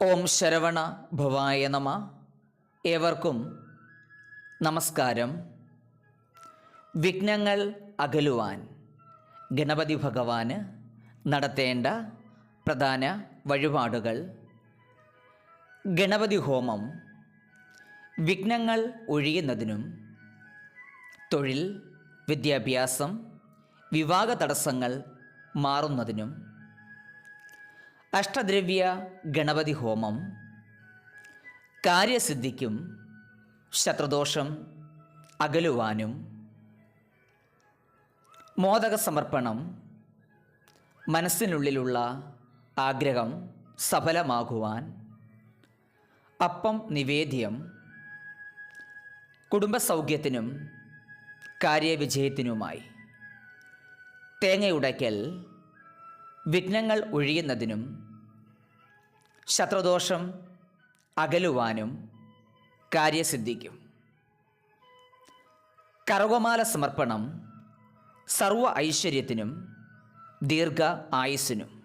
ഓം ശരവണ ഭവായ നമ. ഏവർക്കും നമസ്കാരം. വിഘ്നങ്ങൾ അകലുവാൻ ഗണപതി ഭഗവാന് നടത്തേണ്ട പ്രധാന വഴിപാടുകൾ. ഗണപതി ഹോമം വിഘ്നങ്ങൾ ഒഴിയുന്നതിനും തൊഴിൽ, വിദ്യാഭ്യാസം, വിവാഹ തടസ്സങ്ങൾ മാറുന്നതിനും. അഷ്ടദ്രവ്യ ഗണപതി ഹോമം കാര്യസിദ്ധിക്കും ശത്രുദോഷം അകലുവാനും. മോദക സമർപ്പണം മനസ്സിനുള്ളിലുള്ള ആഗ്രഹം സഫലമാകുവാൻ. അപ്പം നിവേദ്യം കുടുംബസൗഖ്യത്തിനും കാര്യവിജയത്തിനുമായി. തേങ്ങയുടയ്ക്കൽ വിഘ്നങ്ങൾ ഒഴിയുന്നതിനും ശത്രുദോഷം അകലുവാനും കാര്യസിദ്ധിക്കും. കറുകമാല സമർപ്പണം സർവ ഐശ്വര്യത്തിനും ദീർഘ ആയുസ്സിനും.